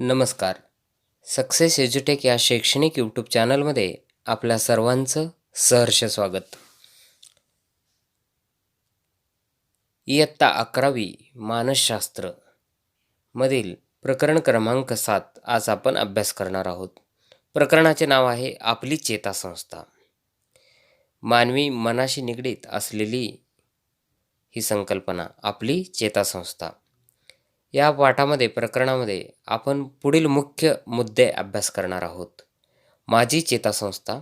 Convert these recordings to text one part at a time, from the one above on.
नमस्कार. सक्सेस एज्युटेक या शैक्षणिक यूट्यूब चॅनलमध्ये आपल्या सर्वांचं सहर्ष स्वागत. इयत्ता 11वी मानसशास्त्र मधील प्रकरण क्रमांक 7 आज आपण अभ्यास करणार आहोत. प्रकरणाचे नाव आहे आपली चेतासंस्था. मानवी मनाशी निगडीत असलेली ही संकल्पना आपली चेतासंस्था. या प्रकरणामध्ये आपण पुढील मुख्य मुद्दे अभ्यास करणार आहोत. माझी चेतासंस्था,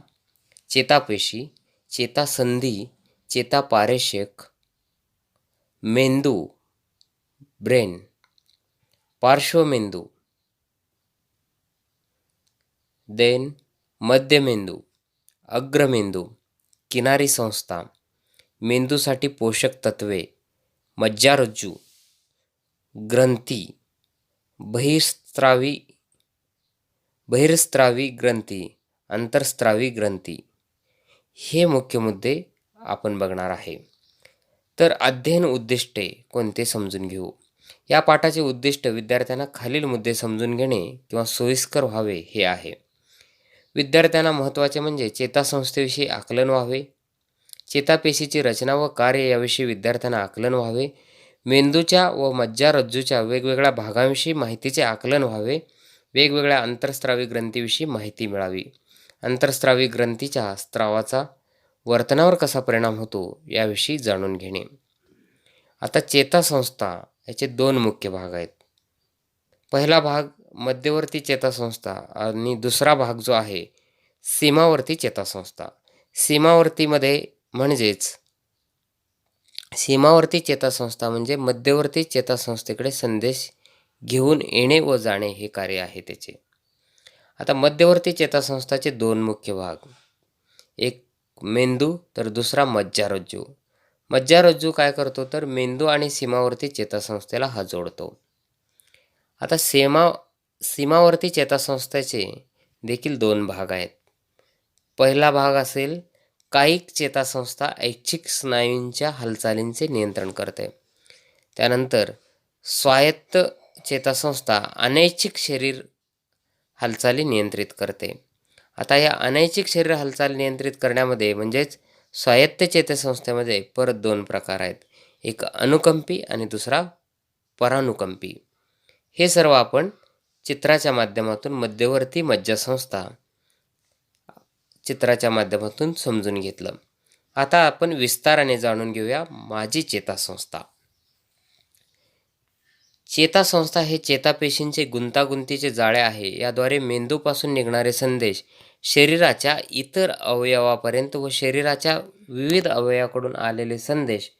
चेतापेशी, चेतासंधी, चेतापारेषक, मेंदू ब्रेन, पार्श्वमेंदू, मध्यमेंदू, अग्रमेंदू, किनारी संस्था, मेंदूसाठी पोषक तत्वे, मज्जारज्जू, ग्रंथी, बहिर्स्त्रावी ग्रंथी, अंतर्स्त्रावी ग्रंथी, हे मुख्य मुद्दे आपण बघणार आहे. तर अध्ययन उद्दिष्टे कोणते समजून घेऊ. या पाठाचे उद्दिष्ट विद्यार्थ्यांना खालील मुद्दे समजून घेणे किंवा सोयीस्कर व्हावे हे आहे. विद्यार्थ्यांना महत्त्वाचे म्हणजे चेतासंस्थेविषयी आकलन व्हावे, चेतापेशीची रचना व कार्य याविषयी विद्यार्थ्यांना आकलन व्हावे, मेंदूच्या व मज्जारज्जूच्या वेगवेगळ्या भागांविषयी माहितीचे आकलन व्हावे, वेगवेगळ्या अंतर्स्त्रावी ग्रंथीविषयी माहिती मिळावी, अंतर्स्त्रावी ग्रंथीच्या स्त्रावाचा वर्तनावर कसा परिणाम होतो याविषयी जाणून घेणे. आता चेतासंस्था याचे 2 मुख्य भाग आहेत. पहिला भाग मध्यवर्ती चेतासंस्था आणि दुसरा भाग जो आहे सीमावर्ती चेतासंस्था. सीमावर्ती चेतासंस्था म्हणजे मध्यवर्ती चेतासंस्थेकडे संदेश घेऊन येणे व जाणे हे कार्य आहे त्याचे. आता मध्यवर्ती चेतासंस्थाचे 2 मुख्य भाग, एक मेंदू तर दुसरा मज्जारज्जू. मज्जारज्जू काय करतो तर मेंदू आणि सीमावर्ती चेतासंस्थेला हा जोडतो. आता सीमावर्ती चेतासंस्थेचे देखील 2 भाग आहेत. पहिला भाग असेल कायिक चेतासंस्था, ऐच्छिक स्नायूंच्या हालचालींचे नियंत्रण करते. त्यानंतर स्वायत्त चेतासंस्था अनैच्छिक शरीर हालचाली नियंत्रित करते. आता या अनैच्छिक शरीर हालचाल नियंत्रित करण्यामध्ये म्हणजेच स्वायत्त चेतासंस्थेमध्ये परत 2 प्रकार आहेत, एक अनुकंपी आणि दुसरा परानुकंपी. हे सर्व आपण चित्राच्या माध्यमातून मध्यवर्ती मज्जासंस्था चित्राच्या माध्यमातून समजून घेतलं. आता आपण विस्ताराने जाणून घेऊया माझी चेतासंस्था. चेतासंस्था हे चेतापेशींचे गुंतागुंतीचे जाळे आहे. याद्वारे मेंदूपासून निघणारे संदेश शरीराच्या इतर अवयवापर्यंत व शरीराच्या विविध अवयवाकडून आलेले संदेश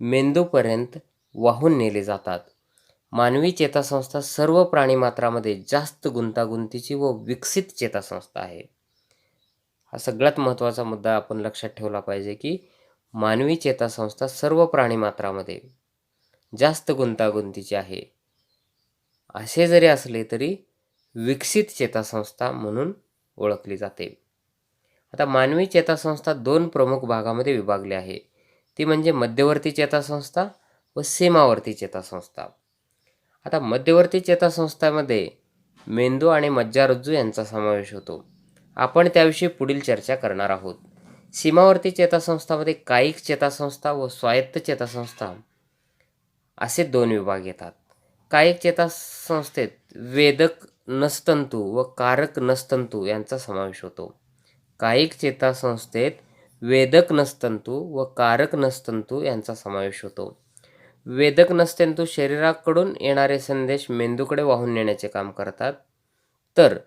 मेंदूपर्यंत वाहून नेले जातात. मानवी चेतासंस्था सर्व प्राणीमात्रामध्ये जास्त गुंतागुंतीची व विकसित चेतासंस्था आहे. हा सगळ्यात महत्त्वाचा मुद्दा आपण लक्षात ठेवला पाहिजे की मानवी चेतासंस्था सर्व प्राणीमात्रामध्ये जास्त गुंतागुंतीची आहे. असे जरी असले तरी विकसित चेतासंस्था म्हणून ओळखली जाते. आता मानवी चेतासंस्था 2 प्रमुख भागामध्ये विभागली आहे. ती म्हणजे मध्यवर्ती चेतासंस्था व सीमावर्ती चेतासंस्था. आता मध्यवर्ती चेतासंस्थामध्ये मेंदू आणि मज्जारज्जू यांचा समावेश होतो. आपण त्याविषयी पुढील चर्चा करणार आहोत. सीमावर्ती चेतासंस्थामध्ये कायिक चेतासंस्था व स्वायत्त चेतासंस्था असे 2 विभाग येतात. कायिक चेतासंस्थेत वेदक नसतंतू व कारक नसतंतू यांचा समावेश होतो. कायिक चेतासंस्थेत वेदक नसतंतू व कारक नसतंतू यांचा समावेश होतो. वेदक नसतंतू शरीराकडून येणारे संदेश मेंदूकडे वाहून नेण्याचे काम करतात, तर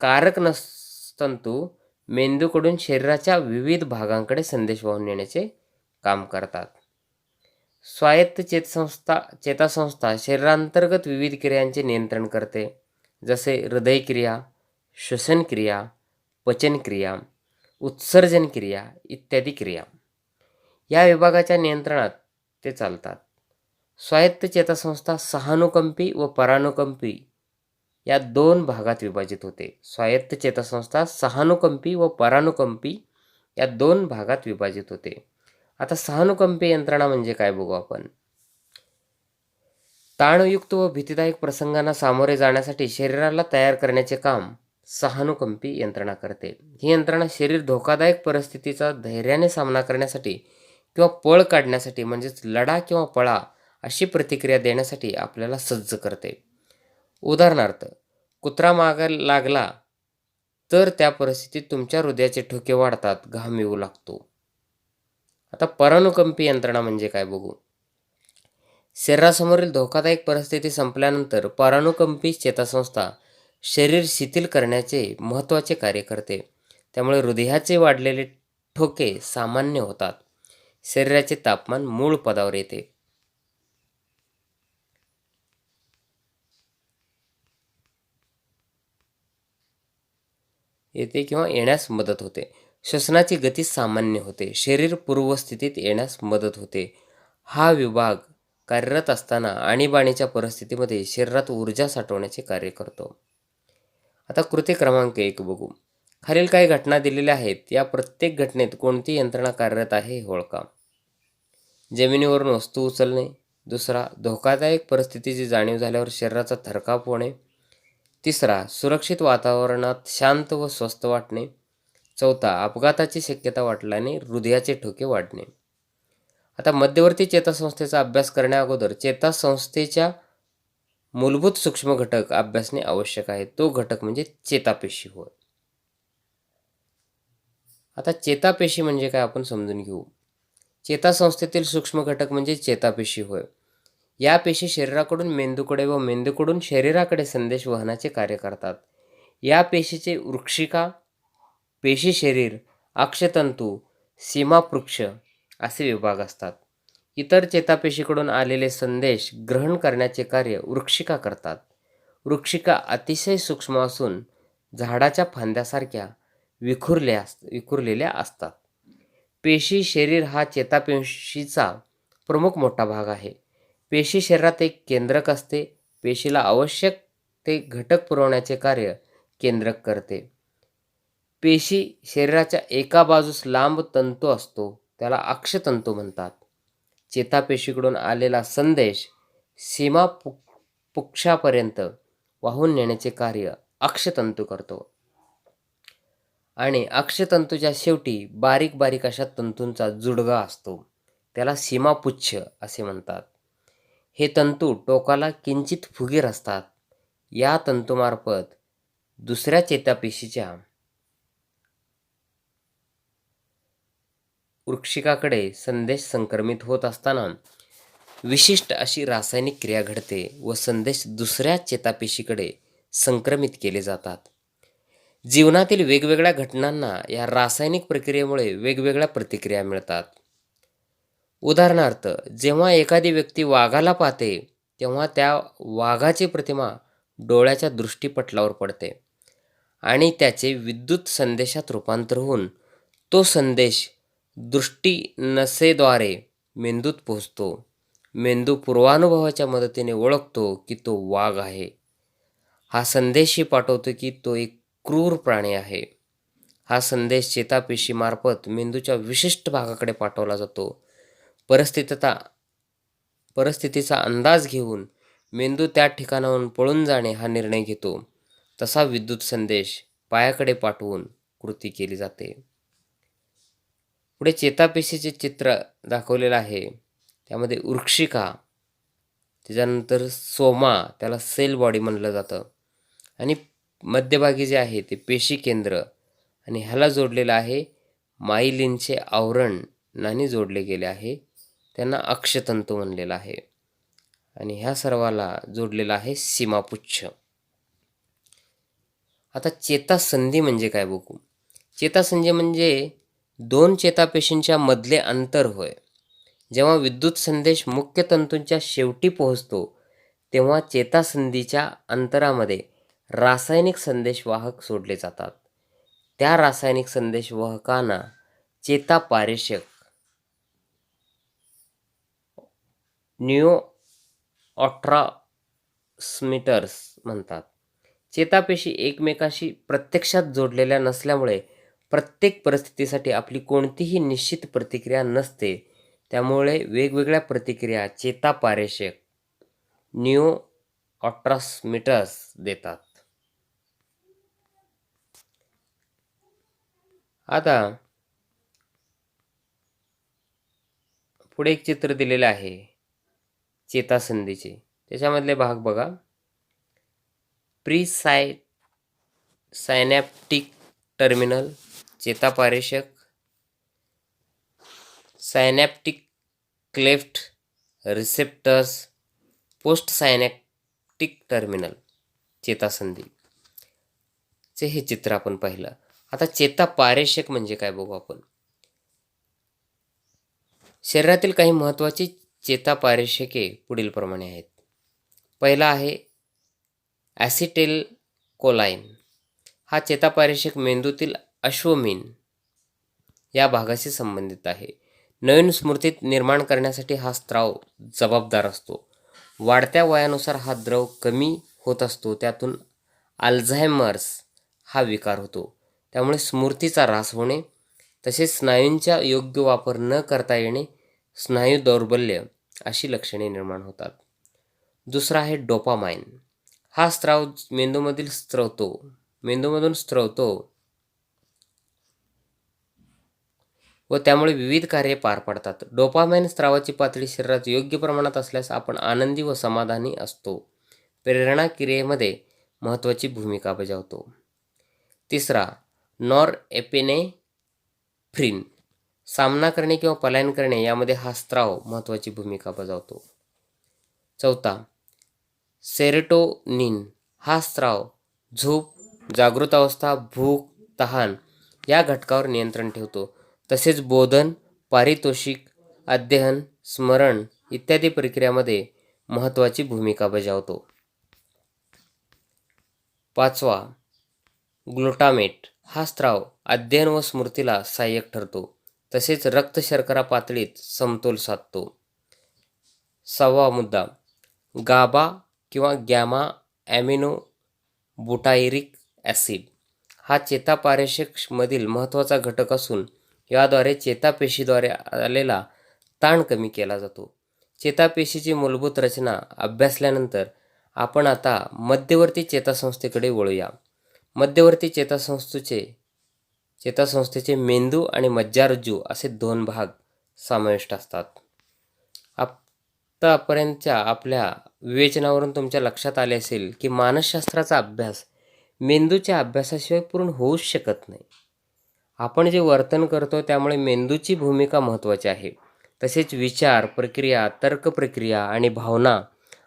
कारक नसतंतू मेंदूकडून शरीराच्या विविध भागांकडे संदेश वाहून नेण्याचे काम करतात. स्वायत्त चेतासंस्था शरीरांतर्गत विविध क्रियांचे नियंत्रण करते, जसे हृदयक्रिया, श्वसनक्रिया, पचनक्रिया, उत्सर्जन क्रिया इत्यादी क्रिया. या विभागाच्या नियंत्रणात ते चालतात. स्वायत्त चेतासंस्था सहानुकंपी व परानुकंपी या 2 भागात विभाजित होते. स्वायत्त चेतासंस्था सहानुकंपी व परानुकंपी या 2 भागात विभाजित होते. आता सहानुकंपी यंत्रणा म्हणजे काय बघू आपण. ताणयुक्त व भीतीदायक प्रसंगांना सामोरे जाण्यासाठी शरीराला तयार करण्याचे काम सहानुकंपी यंत्रणा करते. ही यंत्रणा शरीर धोकादायक परिस्थितीचा धैर्याने सामना करण्यासाठी किंवा पळ काढण्यासाठी म्हणजेच लढा किंवा पळा अशी प्रतिक्रिया देण्यासाठी आपल्याला सज्ज करते. उदाहरणार्थ, कुत्रा मागायला लागला तर त्या परिस्थितीत तुमच्या हृदयाचे ठोके वाढतात, घाम येऊ लागतो. आता परानुकंपी यंत्रणा म्हणजे काय बघू. शरीरासमोरील धोकादायक परिस्थिती संपल्यानंतर परानुकंपी चेतासंस्था शरीर शिथिल करण्याचे महत्त्वाचे कार्य करते. त्यामुळे हृदयाचे वाढलेले ठोके सामान्य होतात. शरीराचे तापमान मूळ पदावर येते. किंवा येण्यास मदत होते. श्वसनाची गती सामान्य होते. शरीर पूर्वस्थितीत येण्यास मदत होते. हा विभाग कार्यरत असताना आणीबाणीच्या परिस्थितीमध्ये शरीरात ऊर्जा साठवण्याचे कार्य करतो. आता कृती क्रमांक 1 बघू. खालील काही घटना दिलेल्या आहेत. या प्रत्येक घटनेत कोणती यंत्रणा कार्यरत आहे हे ओळखा. जमिनीवरून वस्तू उचलणे. दुसरा, धोकादायक परिस्थितीची जाणीव झाल्यावर शरीराचा थरकाप होणे. तिसरा, सुरक्षित वातावरणात शांत व स्वस्थ वाटणे. चौथा, अपघाताची शक्यता वाटल्याने हृदयाचे ठोके वाढणे. आता मध्यवर्ती चेतासंस्थेचा अभ्यास करण्याअगोदर चेतासंस्थेच्या मूलभूत सूक्ष्म घटक अभ्यासणे आवश्यक आहे. तो घटक म्हणजे चेतापेशी होय. आता चेतापेशी म्हणजे काय आपण समजून घेऊ. चेतासंस्थेतील सूक्ष्म घटक म्हणजे चेतापेशी होय. या पेशी शरीराकडून मेंदूकडे व मेंदूकडून शरीराकडे संदेश वहनाचे कार्य करतात. या पेशीचे वृक्षिका, पेशी शरीर, अक्षतंतू, सीमापृक्ष असे विभाग असतात. इतर चेतापेशीकडून आलेले संदेश ग्रहण करण्याचे कार्य वृक्षिका करतात. वृक्षिका अतिशय सूक्ष्म असून झाडाच्या फांद्यासारख्या विखुरलेल्या असतात. पेशी शरीर हा चेतापेशीचा प्रमुख मोठा भाग आहे. पेशी शरीरात एक केंद्रक असते. पेशीला आवश्यक ते घटक पुरवण्याचे कार्य केंद्रक करते. पेशी शरीराच्या एका बाजूस लांब तंतू असतो, त्याला अक्षतंतू म्हणतात. चेतापेशीकडून आलेला संदेश सीमापुक्षापर्यंत वाहून नेण्याचे कार्य अक्षतंतू करतो. आणि अक्षतंतूच्या शेवटी बारीक बारीक अशा तंतूंचा जुडगा असतो, त्याला सीमापुच्छ असे म्हणतात. हे तंतू टोकाला किंचित फुगीर असतात. या तंतूमार्फत दुसऱ्या चेतापेशीच्या वृक्षिकाकडे संदेश संक्रमित होत असताना विशिष्ट अशी रासायनिक क्रिया घडते व संदेश दुसऱ्या चेतापेशीकडे संक्रमित केले जातात. जीवनातील वेगवेगळ्या घटनांना या रासायनिक प्रक्रियेमुळे वेगवेगळ्या प्रतिक्रिया मिळतात. उदाहरणार्थ, जेव्हा एखादी व्यक्ती वाघाला पाहते तेव्हा त्या वाघाची प्रतिमा डोळ्याच्या दृष्टीपटलावर पडते आणि त्याचे विद्युत संदेशात रूपांतर होऊन तो संदेश दृष्टी नसेद्वारे मेंदूत पोहोचतो. मेंदू पूर्वानुभवाच्या मदतीने ओळखतो की तो वाघ आहे. हा संदेशही पाठवतो की तो एक क्रूर प्राणी आहे. हा संदेश चेतापेशीमार्फत मेंदूच्या विशिष्ट भागाकडे पाठवला जातो. परिस्थितीचा अंदाज घेऊन मेंदू त्या ठिकाणाहून पळून जाणे हा निर्णय घेतो. तसा विद्युत संदेश पायाकडे पाठवून कृती केली जाते. पुढे चेतापेशीचे चित्र दाखवलेलं आहे. त्यामध्ये वृक्षिका, त्याच्यानंतर सोमा, त्याला सेल बॉडी म्हणलं जातं, आणि मध्यभागी जे आहे ते पेशी केंद्र, आणि ह्याला जोडलेलं आहे मायलिनचे आवरणाने जोडले गेले आहे, त्यांना अक्षतंतू म्हणलेलं आहे, आणि ह्या सर्वाला जोडलेला आहे सीमापुच्छ. आता चेतासंधी म्हणजे काय बघू. चेतासंधी म्हणजे दोन चेतापेशींच्या मधले अंतर होय. जेव्हा विद्युत संदेश मुख्य तंतूंच्या शेवटी पोहोचतो तेव्हा चेतासंधीच्या अंतरामध्ये रासायनिक संदेशवाहक सोडले जातात. त्या रासायनिक संदेशवाहकांना चेतापारेषक न्यूरोट्रान्समीटर्स म्हणतात. चेतापेशी एकमेकांशी प्रत्यक्षात जोडलेल्या नसल्यामुळे प्रत्येक परिस्थितीसाठी आपली कोणतीही निश्चित प्रतिक्रिया नसते. त्यामुळे वेगवेगळ्या प्रतिक्रिया चेतापारेषक न्यूरोट्रांसमीटर्स देतात. आता पुढे एक चित्र दिलेलं आहे चेतासंधीचे. त्याच्यामधले भाग बघा. सायनॅप्टिक टर्मिनल, चेतापारेषक, synaptic cleft receptors, post synaptic terminal, चेतासंधी चे हे चित्र आपण पाहिलं. आता चेतापारेषक म्हणजे काय बघू आपण. शरीरातील काही महत्त्वाची चेतापारेषके पुढील प्रमाणे आहेत. पहिला आहे ॲसिटेल कोलाइन. हा चेतापारेषक मेंदूतील अश्वमीन या भागाशी संबंधित आहे. नवीन स्मृती निर्माण करण्यासाठी हा स्त्राव जबाबदार असतो. वाढत्या वयानुसार हा द्रव कमी होत असतो. त्यातून अल्झायमर्स हा विकार होतो. त्यामुळे स्मृतीचा ऱ्हास होणे, तसेच स्नायूंचा योग्य वापर न करता येणे, स्नायू दौर्बल्य अशी लक्षणे निर्माण होतात. दुसरा आहे डोपामाइन. हा स्त्राव मेंदूमधून स्त्रवतो व त्यामुळे विविध कार्ये पार पडतात. डोपामाइन स्त्रावाची पातळी शरीरात योग्य प्रमाणात असल्यास आपण आनंदी व समाधानी असतो. प्रेरणा क्रियेमध्ये महत्त्वाची भूमिका बजावतो. तिसरा नॉरएपिनेफ्रिन. सामना करणे किंवा पलायन करणे यामध्ये हा स्त्राव महत्त्वाची भूमिका बजावतो. चौथा सेरोटोनिन. हा स्त्राव झोप, जागृत अवस्था, भूक, तहान या घटकावर नियंत्रण ठेवतो. तसेच बोधन, पारितोषिक, अध्ययन, स्मरण इत्यादी प्रक्रियामध्ये महत्त्वाची भूमिका बजावतो. पाचवा ग्लुटामेट. हा स्त्राव अध्ययन व स्मृतीला सहाय्यक ठरतो. तसेच रक्त शर्करा पातळीत समतोल साधतो. सहावा मुद्दा गाबा किंवा गॅमा ॲमिनो बुटायरिक ॲसिड. हा चेतापारेषक मधील महत्त्वाचा घटक असून याद्वारे चेतापेशीद्वारे आलेला ताण कमी केला जातो. चेतापेशीची मूलभूत रचना अभ्यासल्यानंतर आपण आता मध्यवर्ती चेतासंस्थेकडे वळूया. मध्यवर्ती चेतासंस्थेचे मेंदू आणि मज्जारज्जू असे दोन भाग समाविष्ट असतात. आतापर्यंतच्या आपल्या विवेचनावरून तुमच्या लक्षात आले असेल की मानसशास्त्राचा अभ्यास मेंदूच्या अभ्यासाशिवाय पूर्ण होऊच शकत नाही. आपण जे वर्तन करतो त्यामुळे मेंदूची भूमिका महत्त्वाची आहे. तसेच विचार प्रक्रिया, तर्क प्रक्रिया आणि भावना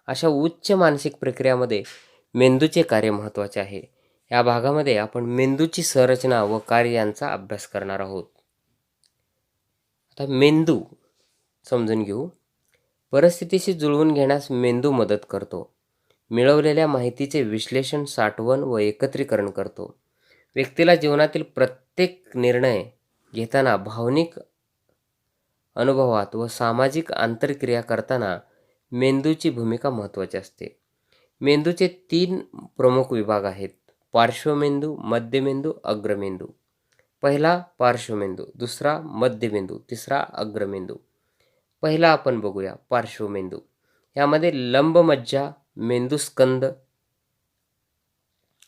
अशा उच्च मानसिक प्रक्रियामध्ये मेंदूचे कार्य महत्त्वाचे आहे. या भागामध्ये आपण मेंदूची संरचना व कार्य यांचा अभ्यास करणार आहोत. आता मेंदू समजून घेऊ. परिस्थितीशी जुळवून घेण्यास मेंदू मदत करतो. मिळवलेल्या माहितीचे विश्लेषण, साठवण व एकत्रीकरण करतो. व्यक्तीला जीवनातील प्रत्येक निर्णय घेताना, भावनिक अनुभवात व सामाजिक आंतरक्रिया करताना मेंदूची भूमिका महत्त्वाची असते. मेंदूचे 3 प्रमुख विभाग आहेत: पार्श्वमेंदू, मध्यमेंदू, अग्रमेंदू. पहिला पार्श्वमेंदू, दुसरा मध्यमेंदू, तिसरा अग्रमेंदू. पहिला आपण बघूया पार्श्वमेंदू. यामध्ये लंबमज्जा, मेंदूस्कंद,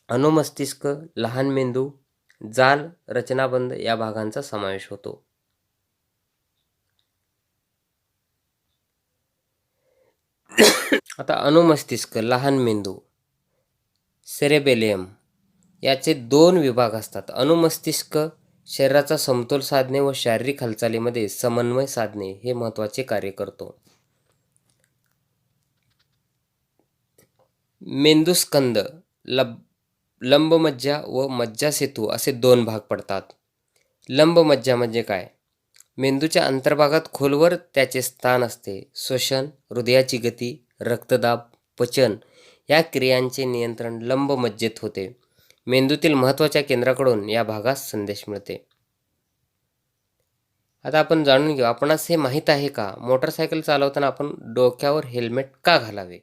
अनुमस्तिष्क, लहान मेंदू, जाल, रचनाबंध या भागांचा समावेश होतो. आता अनुमस्तिष्क, लहान मेंदू, सेरेबेलियम याचे 2 विभाग असतात. अनुमस्तिष्क शरीराचा समतोल साधणे व शारीरिक हालचालीमध्ये समन्वय साधणे हे महत्त्वाचे कार्य करतो. मेंदूस्कंद, लंबमज्जा व मज्जासेतू असे 2 भाग पडतात. लंबमज्जा म्हणजे काय? मेंदूच्या अंतर्भागात खोलवर त्याचे स्थान असते. श्वसन, हृदयाची गती, रक्तदाब, पचन या क्रियांचे नियंत्रण लंबमज्जेत होते. मेंदूतील महत्त्वाच्या केंद्राकडून या भागास संदेश मिळते. आता आपण जाणून घेऊ, आपणास हे माहीत आहे का, मोटरसायकल चालवताना आपण डोक्यावर हेल्मेट का घालावे?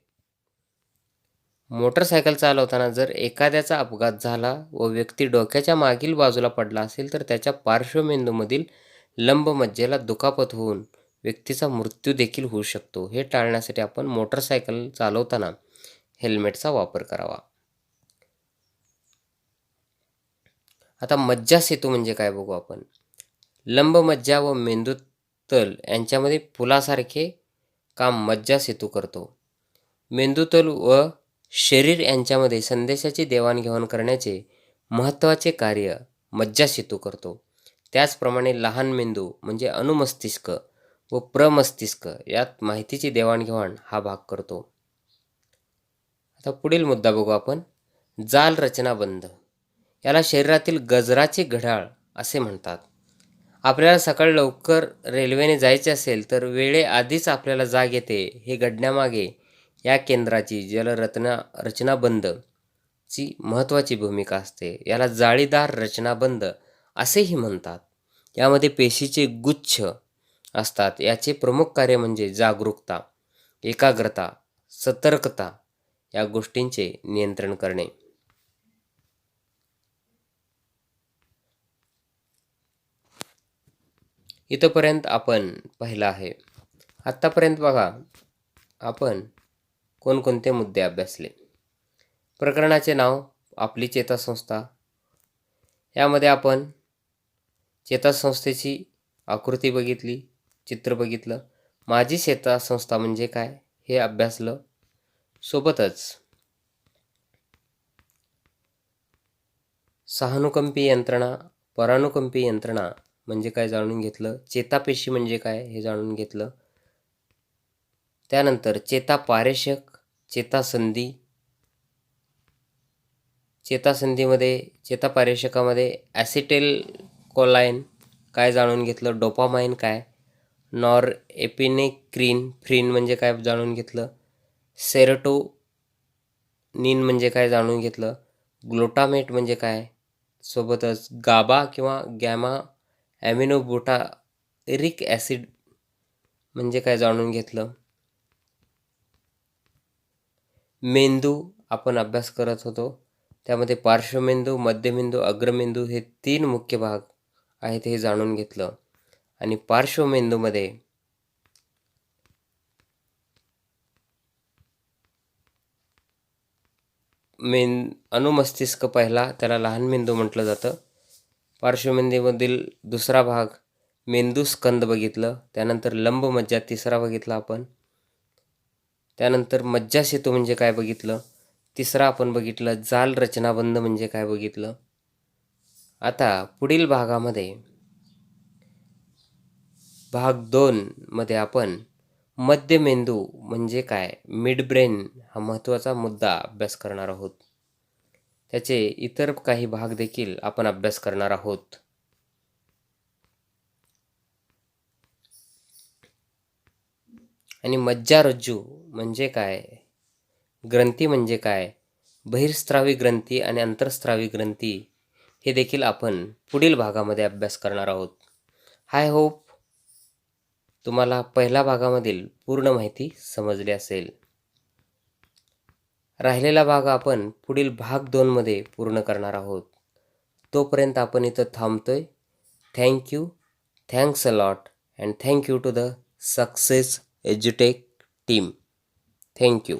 मोटरसायकल चालवताना जर एखाद्याचा अपघात झाला व व्यक्ती डोक्याच्या मागील बाजूला पडला असेल तर त्याच्या पार्श्वमेंदूमधील लंबमज्जेला दुखापत होऊन व्यक्तीचा मृत्यू देखील होऊ शकतो. हे टाळण्यासाठी आपण मोटरसायकल चालवताना हेल्मेटचा वापर करावा. आता मज्जासेतू म्हणजे काय बघू आपण. लंबमज्जा व मेंदूतल यांच्यामध्ये पुलासारखे काम मज्जासेतू करतो. मेंदूतल व शरीर यांच्यामध्ये संदेशाची देवाणघेवाण करण्याचे महत्त्वाचे कार्य मज्जासेतू करतो. त्याचप्रमाणे लहान मेंदू म्हणजे अनुमस्तिष्क व प्रमस्तिष्क यात माहितीची देवाणघेवाण हा भाग करतो. आता पुढील मुद्दा बघू आपण. जाल रचनाबंध. याला शरीरातील गजराचे घड्याळ असे म्हणतात. आपल्याला सकाळी लवकर रेल्वेने जायचे असेल तर वेळेआधीच आपल्याला जाग येते हे घडण्यामागे या केंद्राची रचनाबंधची महत्त्वाची भूमिका असते. याला जाळीदार रचनाबंध असेही म्हणतात. यामध्ये पेशीचे गुच्छ असतात. याचे प्रमुख कार्य म्हणजे जागरूकता, एकाग्रता, सतर्कता या गोष्टींचे नियंत्रण करणे. इथंपर्यंत आपण पाहिलं आहे. आत्तापर्यंत बघा आपण कोणकोणते मुद्दे अभ्यासले. प्रकरणाचे नाव आपली चेतासंस्था. यामध्ये आपण चेतासंस्थेची आकृती बघितली, चित्र बघितलं. माझी चेतासंस्था म्हणजे काय हे अभ्यासलं. सोबतच सहानुकंपी यंत्रणा, परानुकंपी यंत्रणा म्हणजे काय जाणून घेतलं. चेतापेशी म्हणजे काय हे जाणून घेतलं. त्यानंतर चेतापारेषक, चेतासंधी, चेतापारेषकामध्ये ॲसिटिल कोलाइन काय जाणून घेतलं. डोपामाइन काय, नॉरएपिनेफ्रिन म्हणजे काय जाणून घेतलं. सेरोटोनिन म्हणजे काय जाणून घेतलं. ग्लुटामेट म्हणजे काय, सोबतच गाबा किंवा गॅमा ॲमिनोबुटारिक ॲसिड म्हणजे काय जाणून घेतलं. मेंदू आपण अभ्यास करत होतो. त्यामध्ये पार्श्वमेंदू, मध्यमेंदू, अग्रमेंदू हे 3 मुख्य भाग आहेत हे जाणून घेतलं. आणि पार्श्वमेंदूमध्ये अनुमस्तिष्क पहिला, त्याला लहान मेंदू म्हटलं जातं. पार्श्वमेंदूमधील दुसरा भाग मेंदूस्कंद बघितलं. त्यानंतर लंबमज्जा तिसरा बघितला आपण. त्यानंतर मज्जासेतू म्हणजे काय बघितलं. तिसरा आपण बघितलं जाल रचनाबंध म्हणजे काय बघितलं. आता पुढील भागामध्ये भाग 2 मध्ये आपण मध्यमेंदू म्हणजे काय, मिड ब्रेन हा महत्त्वाचा मुद्दा अभ्यास करणार आहोत. त्याचे इतर काही भाग देखील आपण अभ्यास करणार आहोत. आणि मज्जारज्जू म्हणजे काय, ग्रंथी म्हणजे काय, बहिर्स्त्रावी ग्रंथी आणि अंतर्स्त्रावी ग्रंथी हे देखील आपण पुढील भागामध्ये अभ्यास करणार आहोत. आय होप तुम्हाला पहिल्या भागामधील पूर्ण माहिती समजली असेल. राहिलेला भाग आपण पुढील भाग 2 मध्ये पूर्ण करणार आहोत. तोपर्यंत आपण इथं थांबतोय. Thank you, thanks a lot and thank you to the Success एज्युटेक टीम. थँक्यू.